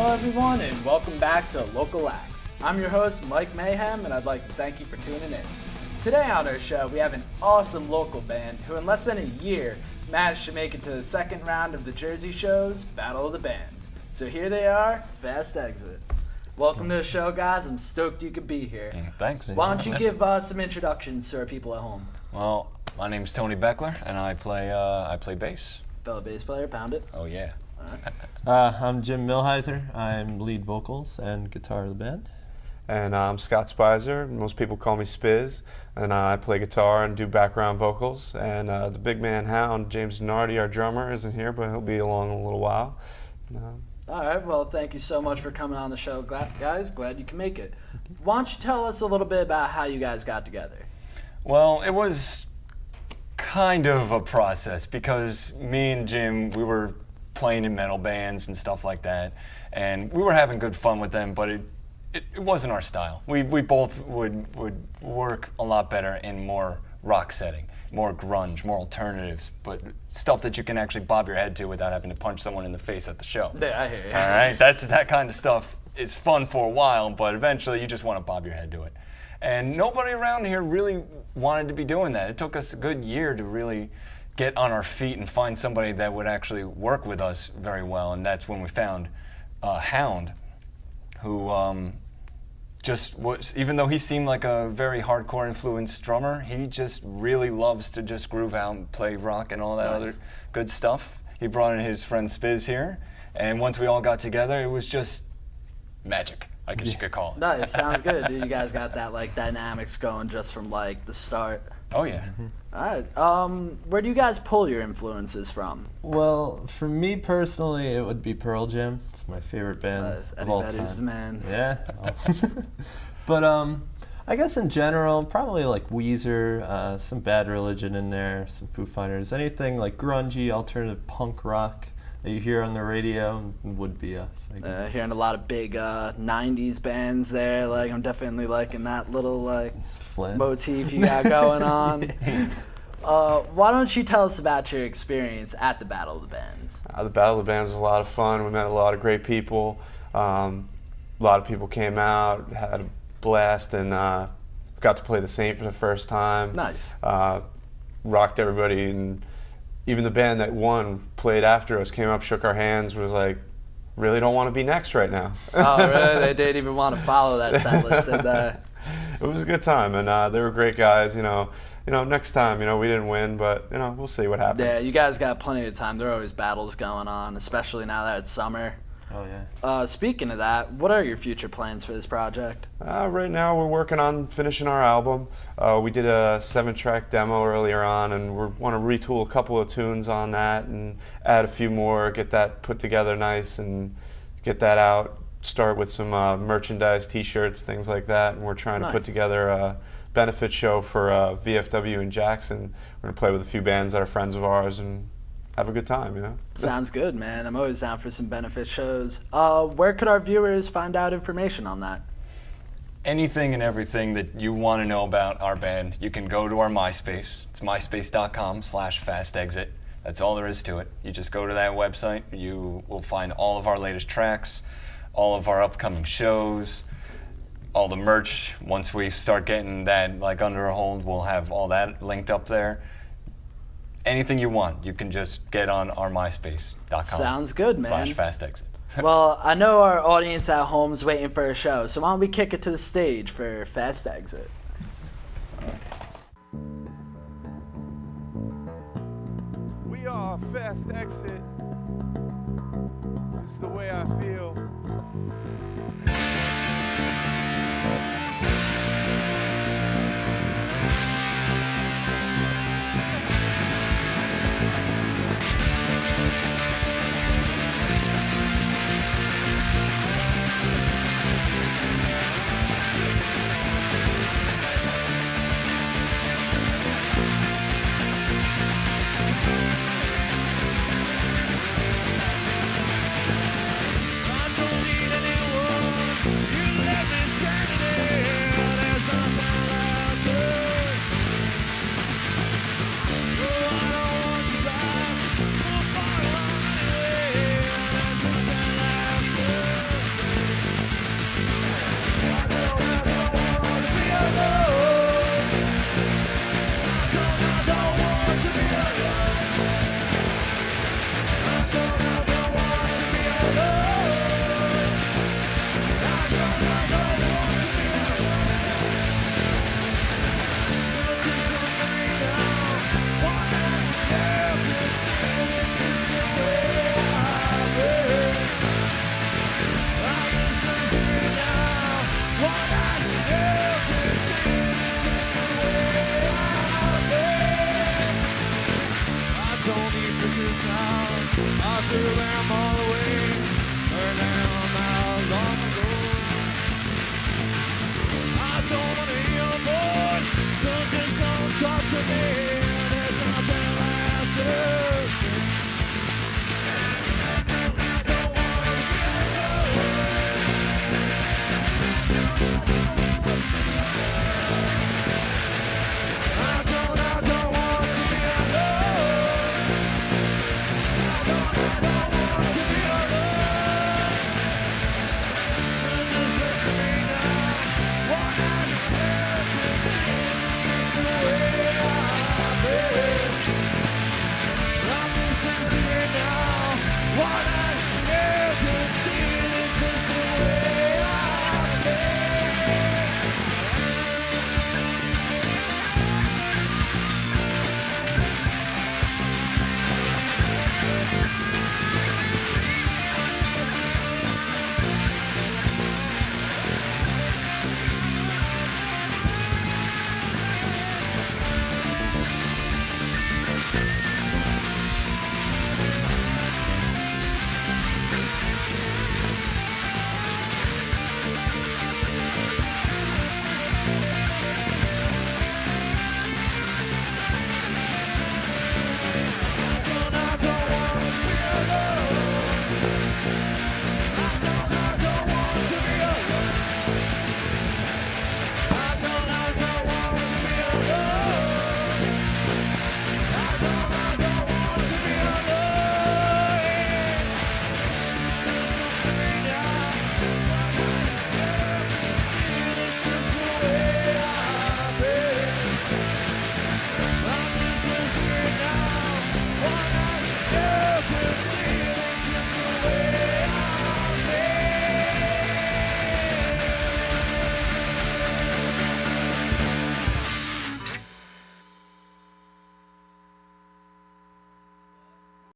Hello everyone and welcome back to Local Acts. I'm your host Mike Mayhem and I'd like to thank you for tuning in. Today on our show we have an awesome local band who in less than a year managed to make it to the second round of the Jersey Shore's Battle of the Bands. So here they are, Fast Exit. Welcome to the show, guys. I'm stoked you could be here. Thanks. Why don't you give some introductions to our people at home? Well, my name's Tony Beckler, and I play bass. Fellow bass player, pound it. Oh yeah. I'm Jim Milheiser. I'm lead vocals and guitar of the band. And I'm Scott Spicer. Most people call me Spiz, and I play guitar and do background vocals. And the big man Hound, James Donardi, our drummer, isn't here, but he'll be along in a little while. All right, well, thank you so much for coming on the show, guys. Glad you can make it. Why don't you tell us a little bit about how you guys got together? Well, it was kind of a process because me and Jim, we were playing in metal bands and stuff like that, and we were having good fun with them, but it wasn't our style. We both would work a lot better in more rock setting, more grunge, more alternatives, but stuff that you can actually bob your head to without having to punch someone in the face at the show. Yeah, I hear you. All right, that kind of stuff is fun for a while, but eventually you just want to bob your head to it. And nobody around here really wanted to be doing that. It took us a good year to really get on our feet and find somebody that would actually work with us very well, and that's when we found Hound, who just was, even though he seemed like a very hardcore influenced drummer, he just really loves to just groove out and play rock and all that other good stuff. He brought in his friend Spiz here, and once we all got together, it was just magic, I guess you could call it. No, it sounds good. You guys got that like dynamics going just from like the start. Oh yeah. All right. Where do you guys pull your influences from? Well, for me personally, it would be Pearl Jam. It's my favorite band of all Eddie Vedder's the time. man. Yeah. But I guess in general, probably like Weezer, some Bad Religion in there, some Foo Fighters, anything like grungy, alternative punk rock that you hear on the radio would be us. I guess. Hearing a lot of big 90s bands there. Like I'm definitely liking that little like Flynn. motif you got going on. Why don't you tell us about your experience at the Battle of the Bands? The Battle of the Bands was a lot of fun. We met a lot of great people. A lot of people came out, had a blast, and got to play the Saint for the first time. Nice. Rocked everybody, and even the band that won played after us, came up, shook our hands, was like, really don't want to be next right now. Oh, really? They didn't even want to follow that set list, did they? It was a good time, and they were great guys. You know, next time, we didn't win, but we'll see what happens. Yeah, you guys got plenty of time. There are always battles going on, especially now that it's summer. Oh yeah. Speaking of that, what are your future plans for this project? Right now, we're working on finishing our album. We did a 7-track demo earlier on, and we want to retool a couple of tunes on that and add a few more, get that put together nice, and get that out. Start with some merchandise, T-shirts, things like that, and we're trying to put together a benefit show for VFW in Jackson. We're going to play with a few bands that are friends of ours and have a good time, Sounds good, man. I'm always down for some benefit shows. Where could our viewers find out information on that? Anything and everything that you want to know about our band, you can go to our MySpace. It's myspace.com/fastexit. That's all there is to it. You just go to that website. You will find all of our latest tracks, all of our upcoming shows, all the merch. Once we start getting that like under a hold, we'll have all that linked up there. Anything you want, you can just get on our myspace.com. Sounds good, man. /fastexit. Well, I know our audience at home is waiting for a show, so why don't we kick it to the stage for Fast Exit? We are Fast Exit. This is the way I feel. I don't need anyone. You let me turn it in. took this out. I threw them all away. Burned them out long ago. I don't wanna hear a voice, so just don't talk to me. There's nothing left to say. I don't wanna be alone.